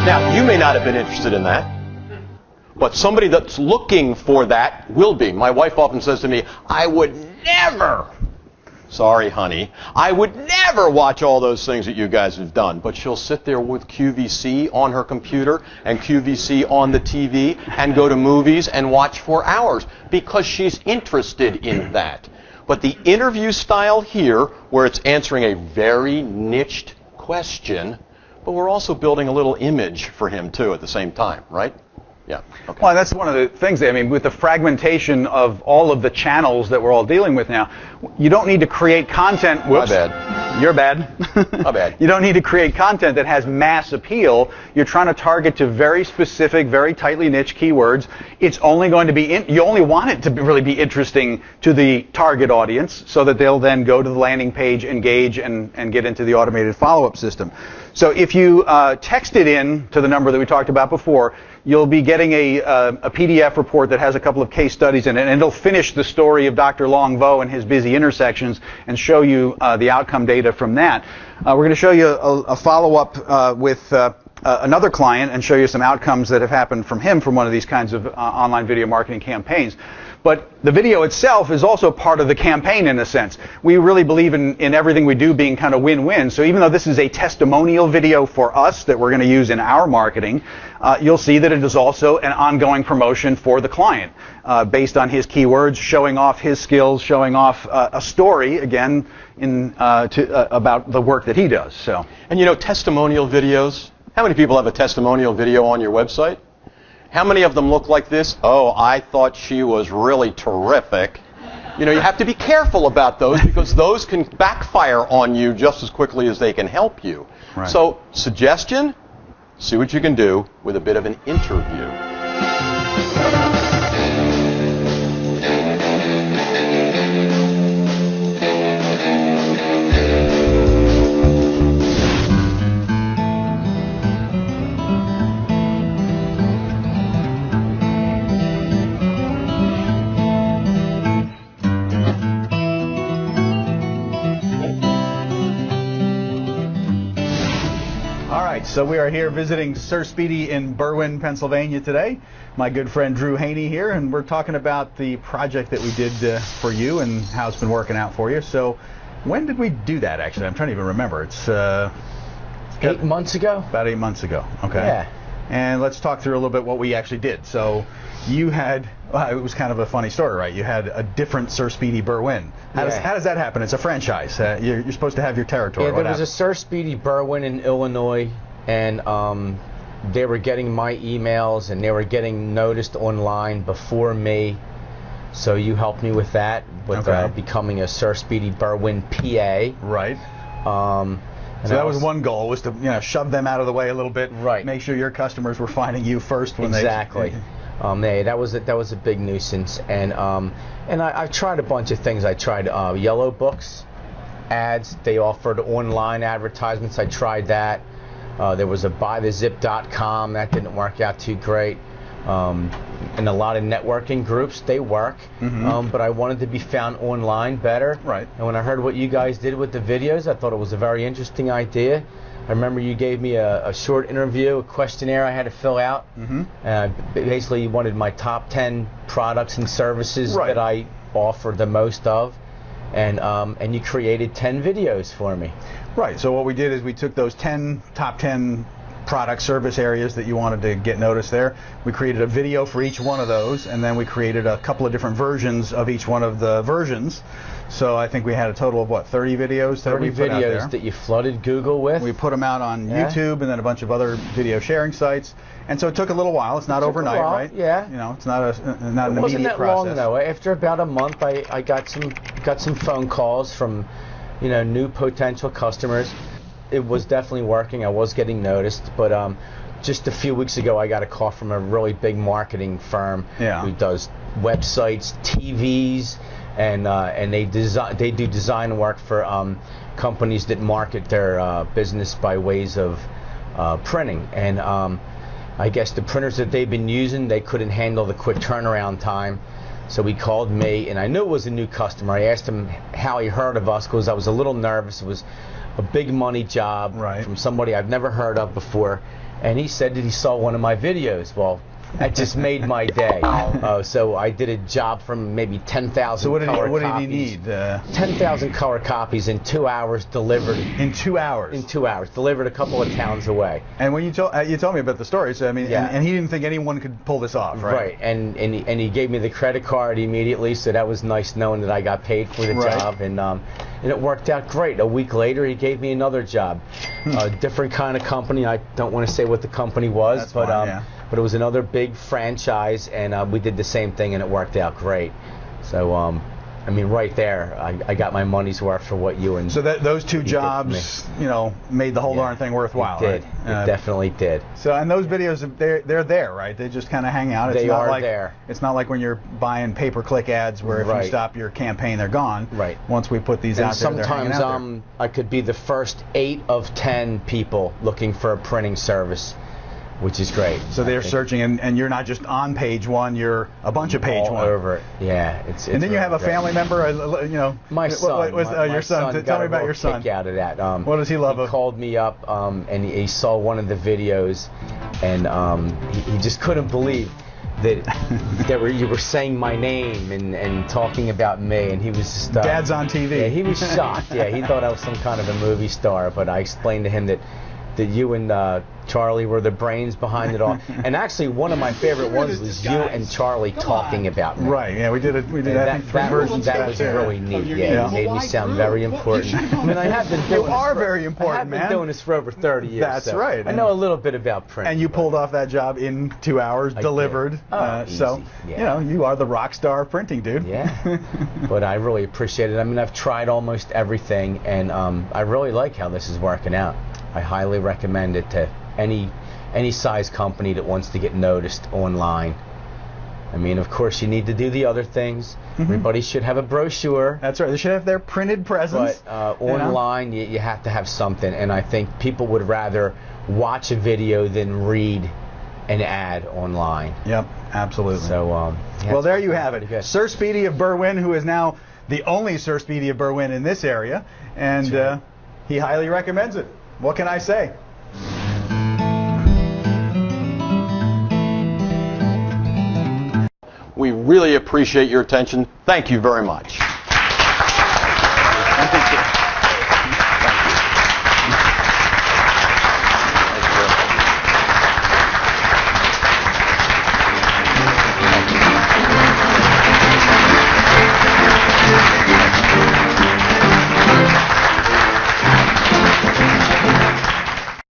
Now, you may not have been interested in that, but somebody that's looking for that will be. My wife often says to me, I would never, sorry honey, I would never watch all those things that you guys have done. But she'll sit there with QVC on her computer and QVC on the TV and go to movies and watch for hours because she's interested in that. But the interview style here, where it's answering a very niched question, but we're also building a little image for him too at the same time, right? Yeah. Okay. Well, that's one of the things. I mean, with the fragmentation of all of the channels that we're all dealing with now, you don't need to create content. Whoops. My bad. You're bad. My bad. You don't need to create content that has mass appeal. You're trying to target to very specific, very tightly niche keywords. It's only going to be, you only want it to really be interesting to the target audience so that they'll then go to the landing page, engage, and get into the automated follow-up system. So if you text it in to the number that we talked about before, you'll be getting a PDF report that has a couple of case studies in it, and it'll finish the story of Dr. Long Vo and his busy intersections and show you the outcome data from that. We're going to show you a follow-up with another client and show you some outcomes that have happened from him from one of these kinds of online video marketing campaigns. But the video itself is also part of the campaign in a sense. We really believe in everything we do being kind of win-win. So even though this is a testimonial video for us that we're going to use in our marketing, you'll see that it is also an ongoing promotion for the client based on his keywords, showing off his skills, showing off a story, again, about the work that he does. So. And you know, testimonial videos, how many people have a testimonial video on your website? How many of them look like this? Oh, I thought she was really terrific. You know, you have to be careful about those because those can backfire on you just as quickly as they can help you. Right. So, suggestion, see what you can do with a bit of an interview. So we are here visiting Sir Speedy in Berwyn, Pennsylvania today. My good friend Drew Haney here, and we're talking about the project that we did for you and how it's been working out for you. So when did we do that, actually? I'm trying to even remember. It's 8 months ago? About 8 months ago. Okay. Yeah. And let's talk through a little bit what we actually did. So you had, well, it was kind of a funny story, right? You had a different Sir Speedy Berwyn. How does that happen? It's a franchise. You're supposed to have your territory. Yeah, there was a Sir Speedy Berwyn in Illinois, and they were getting my emails and they were getting noticed online before me. So you helped me with that, with becoming a Sir Speedy Berwyn PA. Right. So that was one goal, was to shove them out of the way a little bit. Right. Make sure your customers were finding you first when exactly. That was a big nuisance, and I've tried a bunch of things. I tried yellow books, ads. They offered online advertisements. I tried that. There was a buythezip.com that didn't work out too great. And a lot of networking groups, they work, but I wanted to be found online better. Right. And when I heard what you guys did with the videos, I thought it was a very interesting idea. I remember you gave me a short interview, a questionnaire I had to fill out. Basically, you wanted my top 10 products and services that I offer the most of, and you created 10 videos for me. Right. So what we did is we took those top 10 product service areas that you wanted to get noticed there. We created a video for each one of those, and then we created a couple of different versions of each one of the versions. So I think we had a total of, what, 30 videos that we put out there? 30 videos that you flooded Google with. We put them out on YouTube and then a bunch of other video sharing sites. And so it took a little while. It's not overnight, right? Yeah. You know, it's not an immediate process. It wasn't that long, though. After about a month, I got some phone calls from, new potential customers. It was definitely working. I was getting noticed, but just a few weeks ago, I got a call from a really big marketing firm who does websites, TVs, and they do design work for companies that market their business by ways of printing. And I guess the printers that they've been using, they couldn't handle the quick turnaround time. So he called me, and I knew it was a new customer. I asked him how he heard of us because I was a little nervous. It was a big money job from somebody I've never heard of before. and he said that he saw one of my videos. Well, that just made my day. So I did a job from maybe 10,000 So what color did he copies. need? 10,000 color copies in 2 hours delivered. In 2 hours? In 2 hours. Delivered a couple of towns away. And when you told me about the story, so I mean, Yeah. and he didn't think anyone could pull this off, right? Right. And he gave me the credit card immediately, so that was nice knowing that I got paid for the Right. job. And it worked out great. A week later, he gave me another job. A different kind of company. I don't want to say what the company was, That's but fine, yeah. But it was another big franchise, and we did the same thing, and it worked out great. So, I mean, right there, I got my money's worth for what you and So those two you did jobs, for me. you know, made the whole Yeah. darn thing worthwhile. It did. Right? It definitely did. So, and those videos, they're there, right? They just kind of hang out. It's They not are like, there. It's not like when you're buying pay-per-click ads where if you Right. stop your campaign, they're gone. Right. Once we put these And out there, they're hanging sometimes out there. I could be the first 8 of 10 people looking for a printing service, which is great. So they're I think. searching, and you're not just on page one, you're a bunch of page all one. over it. Yeah, it's And then you really have a great. family member, you know. My son. What was my your son? son Tell got me a about real your son. kick out of that. What does he love? He called me up, and he saw one of the videos, and he just couldn't believe that you were saying my name and talking about me, and he was just Dad's on TV. Yeah, he was shocked. Yeah, he thought I was some kind of a movie star, but I explained to him that you and Charlie were the brains behind it all. And actually, one of my favorite ones was you and Charlie talking about me. Right. Yeah, we did it. We did I think 3 versions. That was really neat. Yeah, Yeah. it made me sound very important. I mean, I have been doing You this are for- very important, I have been man. doing this for over 30 years. That's so right. I know a little bit about print. And you pulled off that job in 2 hours, I delivered. did. Oh, So, easy. Yeah. you know, you are the rock star of printing, dude. Yeah, but I really appreciate it. I mean, I've tried almost everything, and I really like how this is working out. I highly recommend it to any size company that wants to get noticed online. I mean, of course, you need to do the other things. Everybody should have a brochure. That's right. They should have their printed presence. But you know? online, you have to have something, and I think people would rather watch a video than read an ad online. Yep, absolutely. So, yeah, well, it's there you pretty have it. good. Sir Speedy of Berwyn, who is now the only Sir Speedy of Berwyn in this area, and That's right. he highly recommends it. What can I say? We really appreciate your attention. Thank you very much. Thank you.